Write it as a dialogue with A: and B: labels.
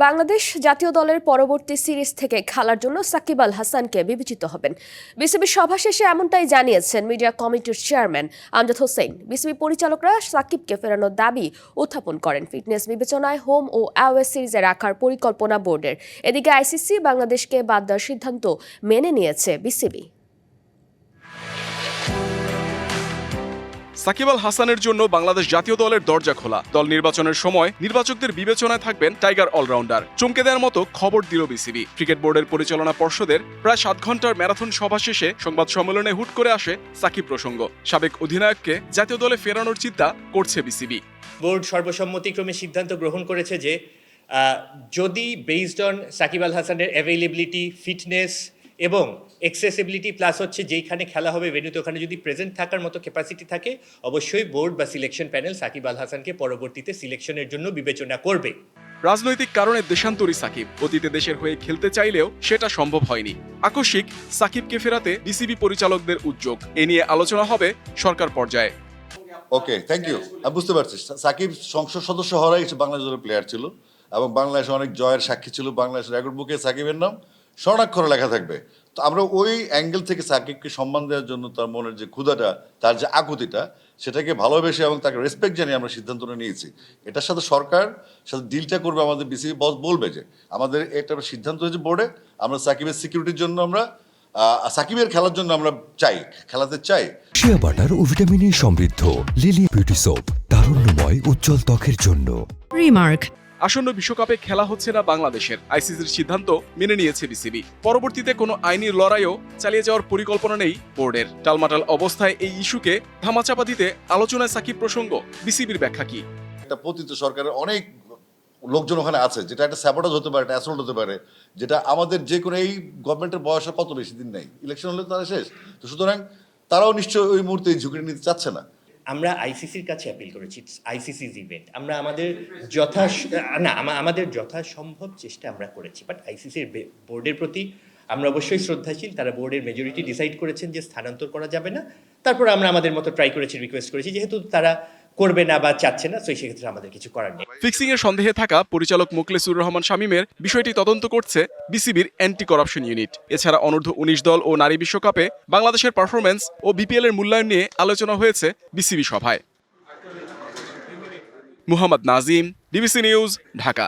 A: বাংলাদেশ জাতীয় দলের পরবর্তী সিরিজ থেকে খেলার জন্য সাকিব আল হাসানকে বিবেচিত হবেন। বিসিবি সভা শেষে এমনটাই জানিয়েছেন মিডিয়া কমিটির চেয়ারম্যান আমজাদ হোসেন। বিসিবি পরিচালকরা সাকিবকে ফেরানোর দাবি উত্থাপন করেন। ফিটনেস বিবেচনায় হোম ও অ্যাওয়ে সিরিজে রাখার পরিকল্পনা বোর্ডের। এদিকে আইসিসি বাংলাদেশকে বাদ দেওয়ার সিদ্ধান্ত মেনে নিয়েছে বিসিবি।
B: সাকিব আল হাসানের জন্য বাংলাদেশ জাতীয় দলের দরজা খোলা। দল নির্বাচনের সময় নির্বাচকদের বিবেচনায় থাকবেন টাইগার অলরাউন্ডার। চমকে দেওয়ার মতো খবর দিল বিসিবি। ক্রিকেট বোর্ডের পরিচালনা পর্ষদের প্রায় 7 ঘন্টার ম্যারাথন সভা শেষে সংবাদ সম্মেলনে হুট করে আসে সাকিব প্রসঙ্গ। সাবেক অধিনায়ককে জাতীয় দলে ফেরানোর চিন্তা করছে বিসিবি।
C: বোর্ড সর্বসম্মতিক্রমে সিদ্ধান্ত গ্রহণ করেছে যে যদি বেসড অন সাকিব আল হাসানের অ্যাভেইলেবিলিটি, ফিটনেস এবং এক্সেসিবিলিটি প্লাস হচ্ছে যেইখানে খেলা হবে ভেন্যুতে ওখানে যদি প্রেজেন্ট থাকার মতো ক্যাপাসিটি থাকে, অবশ্যই বোর্ড বা সিলেকশন প্যানেল সাকিব আল হাসানকে পরবর্তীতে সিলেকশনের জন্য বিবেচনা করবে।
B: রাজনৈতিক কারণে দেশান্তরী সাকিব অতীতে দেশের হয়ে খেলতে চাইলেও সেটা সম্ভব হয়নি। আকস্মিক সাকিবকে ফেরাতে বিসিবি পরিচালকদের উদ্যোগ। এ নিয়ে আলোচনা হবে সরকার পর্যায়ে।
D: ওকে, থ্যাংক ইউ। আমি বুঝতে পারছি সাকিব সংসদ সদস্য হওয়ারই বাংলাদেশ দলের প্লেয়ার ছিল এবং বাংলাদেশে অনেক জয়ের সাক্ষী ছিল। বাংলাদেশের রেকর্ড বুকে সাকিবের নাম স্বর্ণাক্ষরে লেখা থাকবে। তো আমরা ওই অ্যাঙ্গেল থেকে সাকিবকে সম্মান দেওয়ার জন্য তার মনের যে ক্ষুধাটা, তার যে আকুতিটা, সেটাকে ভালোবেসে এবং তাকে রেসপেক্ট জানিয়ে আমরা সিদ্ধান্তটা নিয়েছি। এটার সাথে সরকার সাথে ডিলটা করবে, আমাদের বিসিবি বস বলবে যে আমাদের এটা সিদ্ধান্ত হয়েছে বোর্ডে, আমরা সাকিবের সিকিউরিটির জন্য আমরা সাকিবের খেলার জন্য আমরা খেলাতে চাই।
E: শিয়া বাটার ও ভিটামিনে সমৃদ্ধ লিলি বিউটি সোপ, তারুণ্যময় উজ্জ্বল ত্বকের জন্য।
F: রিমার্ক।
B: আসন্ন বিশ্বকাপে খেলা হচ্ছে না বাংলাদেশের। আইসিসির সিদ্ধান্ত মেনে নিয়েছে বিসিবি। পরবর্তীতে কোনো আইনি লড়াইও চালিয়ে যাওয়ার পরিকল্পনা নেই বোর্ডের। টালমাটাল অবস্থায় এই ইস্যুকে ধামাচাপা দিতে আলোচনায় সাকিব প্রসঙ্গ। বিসিবির ব্যাখ্যা কি?
D: একটা পতিত সরকারের অনেক লোকজন ওখানে আছে, যেটা একটা স্যাবোটাজ হতে পারে, একটা অ্যাসল্ট হতে পারে, যেটা আমাদের যে কোনো এই গভর্নমেন্টের বয়সে কত বেশি দিন নেই, ইলেকশন হলে তারা শেষ। তো সুতরাং তারাও নিশ্চয়ই ওই মুহূর্তে এই ঝুঁকি নিতে চাচ্ছে না।
C: আমরা আইসিসির কাছে অ্যাপিল করেছি, আইসিসির ইভেন্ট। আমরা আমাদের যথাসম্ভব চেষ্টা আমরা করেছি, বাট আইসিসির বোর্ডের প্রতি আমরা অবশ্যই শ্রদ্ধাশীল। তারা বোর্ডের মেজরিটি ডিসাইড করেছেন যে স্থানান্তর করা যাবে না। তারপর আমরা আমাদের মতো ট্রাই করেছি, রিকোয়েস্ট করেছি, যেহেতু তারা করবে না বা চাচ্ছে না, তো সেক্ষেত্রে আমাদের কিছু করার নেই।
B: ফিক্সিং এর সন্দেহে থাকা পরিচালক মোখলেসুর রহমান শামীমের বিষয়টি তদন্ত করছে বিসিবির অ্যান্টি করাপশন ইউনিট। এছাড়া অনূর্ধ্ব 19 দল ও নারী বিশ্বকাপে বাংলাদেশের পারফরম্যান্স ও বিপিএল এর মূল্যায়ন নিয়ে আলোচনা হয়েছে বিসিবি সভায়। Muhammad Nazim, DBC news, Dhaka.